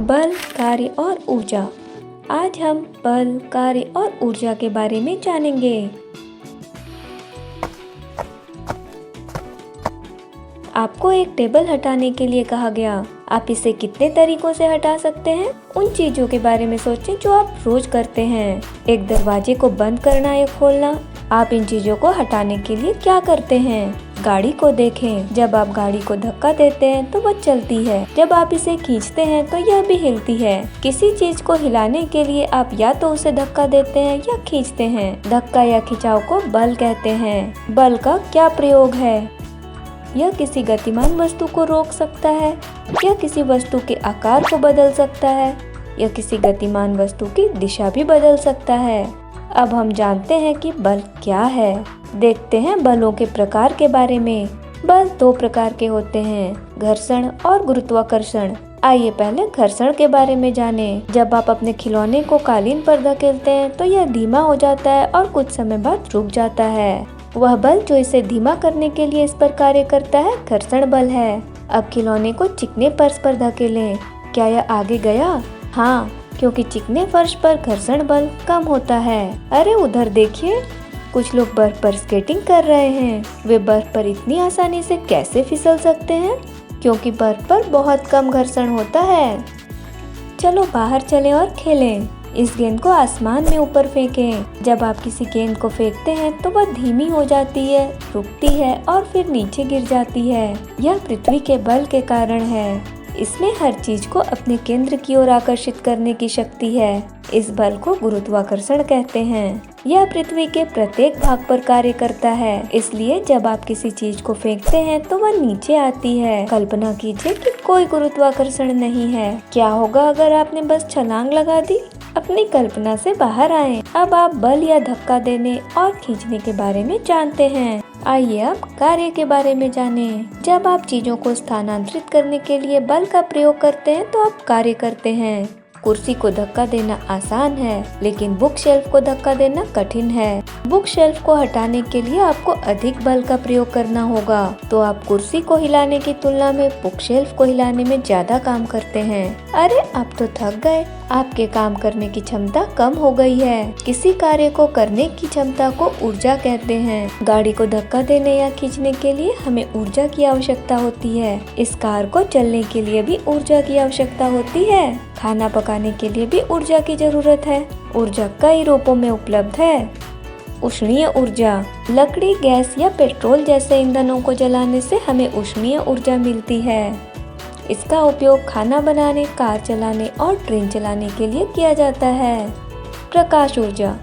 बल, कार्य और ऊर्जा। आज हम बल, कार्य और ऊर्जा के बारे में जानेंगे। आपको एक टेबल हटाने के लिए कहा गया। आप इसे कितने तरीकों से हटा सकते हैं? उन चीजों के बारे में सोचें जो आप रोज करते हैं। एक दरवाजे को बंद करना या खोलना। आप इन चीजों को हटाने के लिए क्या करते हैं? गाड़ी को देखें। जब आप गाड़ी को धक्का देते हैं तो वह चलती है। जब आप इसे खींचते हैं तो यह भी हिलती है। किसी चीज को हिलाने के लिए आप या तो उसे धक्का देते हैं या खींचते हैं। धक्का या खिंचाव को बल कहते हैं। बल का क्या प्रयोग है? यह किसी गतिमान वस्तु को रोक सकता है, यह किसी वस्तु के आकार को बदल सकता है, यह किसी गतिमान वस्तु की दिशा भी बदल सकता है। अब हम जानते हैं कि बल क्या है। देखते हैं बलों के प्रकार के बारे में। बल दो प्रकार के होते हैं, घर्षण और गुरुत्वाकर्षण। आइए पहले घर्षण के बारे में जानें। जब आप अपने खिलौने को कालीन पर धकेलते हैं तो यह धीमा हो जाता है और कुछ समय बाद रुक जाता है। वह बल जो इसे धीमा करने के लिए इस पर कार्य करता है घर्षण बल है। अब खिलौने को चिकने फर्श पर धकेलें। क्या यह आगे गया? हाँ, क्योंकि चिकने फर्श पर घर्षण बल कम होता है। अरे उधर देखिए, कुछ लोग बर्फ पर स्केटिंग कर रहे हैं। वे बर्फ पर इतनी आसानी से कैसे फिसल सकते हैं? क्योंकि बर्फ पर बहुत कम घर्षण होता है। चलो बाहर चलें और खेलें। इस गेंद को आसमान में ऊपर फेंकें। जब आप किसी गेंद को फेंकते हैं तो वह धीमी हो जाती है, रुकती है और फिर नीचे गिर जाती है। यह पृथ्वी के बल के कारण है। इसमें हर चीज को अपने केंद्र की ओर आकर्षित करने की शक्ति है। इस बल को गुरुत्वाकर्षण कहते हैं। यह पृथ्वी के प्रत्येक भाग पर कार्य करता है। इसलिए जब आप किसी चीज को फेंकते हैं तो वह नीचे आती है। कल्पना कीजिए कि कोई गुरुत्वाकर्षण नहीं है। क्या होगा अगर आपने बस छलांग लगा दी? अपनी कल्पना से बाहर आएं। अब आप बल या धक्का देने और खींचने के बारे में जानते हैं। आइए अब कार्य के बारे में जानें। जब आप चीजों को स्थानांतरित करने के लिए बल का प्रयोग करते हैं तो आप कार्य करते हैं। कुर्सी को धक्का देना आसान है, लेकिन बुक शेल्फ को धक्का देना कठिन है। बुक शेल्फ को हटाने के लिए आपको अधिक बल का प्रयोग करना होगा, तो आप कुर्सी को हिलाने की तुलना में बुक शेल्फ को हिलाने में ज्यादा काम करते हैं। अरे आप तो थक गए। आपके काम करने की क्षमता कम हो गई है। किसी कार्य को करने की क्षमता को ऊर्जा कहते हैं। गाड़ी को धक्का देने या खींचने के लिए हमें ऊर्जा की आवश्यकता होती है। इस कार को चलने के लिए भी ऊर्जा की आवश्यकता होती है। खाना पकाने के लिए भी ऊर्जा की जरूरत है। ऊर्जा कई रूपों में उपलब्ध है। उष्णीय ऊर्जा, लकड़ी, गैस या पेट्रोल जैसे ईंधनों को जलाने से हमें उष्णीय ऊर्जा मिलती है। इसका उपयोग खाना बनाने, कार चलाने और ट्रेन चलाने के लिए किया जाता है। प्रकाश ऊर्जा,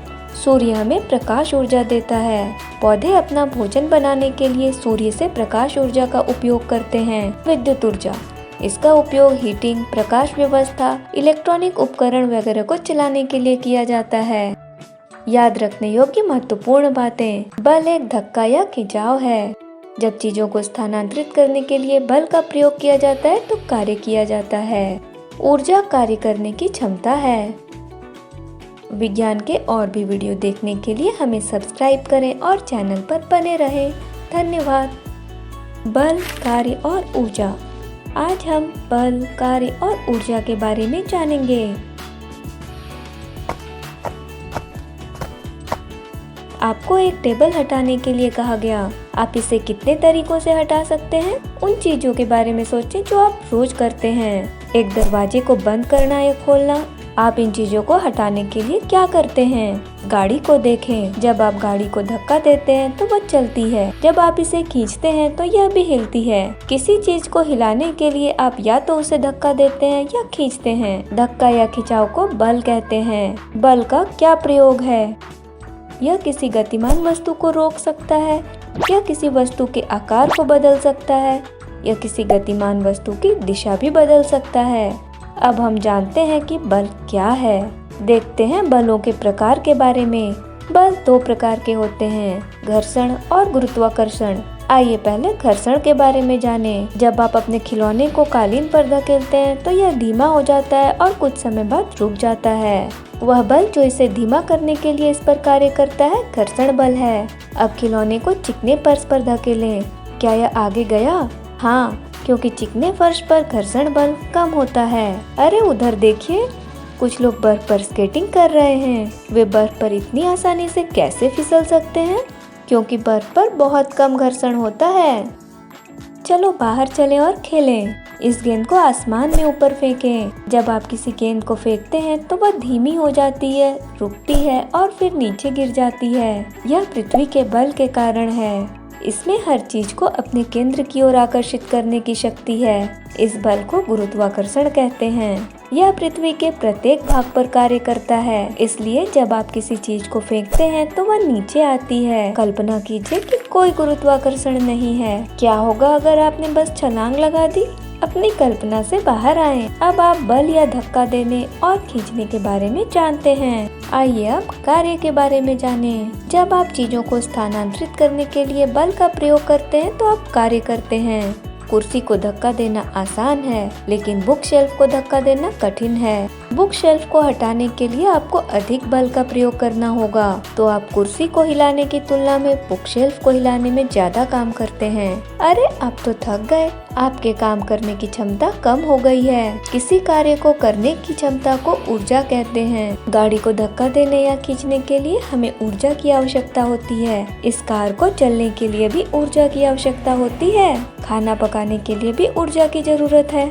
सूर्य हमें प्रकाश ऊर्जा देता है। पौधे अपना भोजन बनाने के लिए सूर्य से प्रकाश ऊर्जा का उपयोग करते हैं। विद्युत ऊर्जा, इसका उपयोग हीटिंग, प्रकाश व्यवस्था, इलेक्ट्रॉनिक उपकरण वगैरह को चलाने के लिए किया जाता है। याद रखने योग्य महत्वपूर्ण बातें। बल एक धक्का या खिंचाव है। जब चीजों को स्थानांतरित करने के लिए बल का प्रयोग किया जाता है तो कार्य किया जाता है। ऊर्जा कार्य करने की क्षमता है। विज्ञान के और भी वीडियो देखने के लिए हमें सब्सक्राइब करें और चैनल पर बने रहें। धन्यवाद। बल, कार्य और ऊर्जा। आज हम बल, कार्य और ऊर्जा के बारे में जानेंगे। आपको एक टेबल हटाने के लिए कहा गया। आप इसे कितने तरीकों से हटा सकते हैं? उन चीजों के बारे में सोचें जो आप रोज करते हैं। एक दरवाजे को बंद करना या खोलना। आप इन चीजों को हटाने के लिए क्या करते हैं? गाड़ी को देखें। जब आप गाड़ी को धक्का देते हैं तो वह चलती है। जब आप इसे खींचते हैं तो यह भी हिलती है। किसी चीज को हिलाने के लिए आप या तो उसे धक्का देते हैं या खींचते हैं। धक्का या खिंचाव को बल कहते हैं। बल का क्या प्रयोग है? यह किसी गतिमान वस्तु को रोक सकता है, यह किसी वस्तु के आकार को बदल सकता है, यह किसी गतिमान वस्तु की दिशा भी बदल सकता है। अब हम जानते हैं कि बल क्या है। देखते हैं बलों के प्रकार के बारे में। बल दो प्रकार के होते हैं, घर्षण और गुरुत्वाकर्षण। आइए पहले घर्षण के बारे में जानें। जब आप अपने खिलौने को कालीन पर धकेलते हैं तो यह धीमा हो जाता है और कुछ समय बाद रुक जाता है। वह बल जो इसे धीमा करने के लिए इस पर कार्य करता है घर्षण बल है। अब खिलौने को चिकने फर्श पर धकेलें। क्या यह आगे गया? हाँ, क्योंकि चिकने फर्श पर घर्षण बल कम होता है। अरे उधर देखिए, कुछ लोग बर्फ पर स्केटिंग कर रहे हैं। वे बर्फ पर इतनी आसानी से कैसे फिसल सकते हैं? क्योंकि बर्फ पर बहुत कम घर्षण होता है। चलो बाहर चलें और खेलें। इस गेंद को आसमान में ऊपर फेंकें। जब आप किसी गेंद को फेंकते हैं तो वह धीमी हो जाती है, रुकती है और फिर नीचे गिर जाती है। यह पृथ्वी के बल के कारण है। इसमें हर चीज को अपने केंद्र की ओर आकर्षित करने की शक्ति है। इस बल को गुरुत्वाकर्षण कहते हैं। यह पृथ्वी के प्रत्येक भाग पर कार्य करता है। इसलिए जब आप किसी चीज को फेंकते हैं तो वह नीचे आती है। कल्पना कीजिए कि कोई गुरुत्वाकर्षण नहीं है। क्या होगा अगर आपने बस छलांग लगा दी? अपनी कल्पना से बाहर आएं। अब आप बल या धक्का देने और खींचने के बारे में जानते हैं। आइए अब कार्य के बारे में जानें। जब आप चीजों को स्थानांतरित करने के लिए बल का प्रयोग करते हैं तो आप कार्य करते हैं। कुर्सी को धक्का देना आसान है, लेकिन बुक शेल्फ को धक्का देना कठिन है। बुक शेल्फ को हटाने के लिए आपको अधिक बल का प्रयोग करना होगा, तो आप कुर्सी को हिलाने की तुलना में बुक शेल्फ को हिलाने में ज्यादा काम करते हैं। अरे आप तो थक गए। आपके काम करने की क्षमता कम हो गई है। किसी कार्य को करने की क्षमता को ऊर्जा कहते हैं। गाड़ी को धक्का देने या खींचने के लिए हमें ऊर्जा की आवश्यकता होती है। इस कार को चलने के लिए भी ऊर्जा की आवश्यकता होती है। खाना पकाने के लिए भी ऊर्जा की जरूरत है।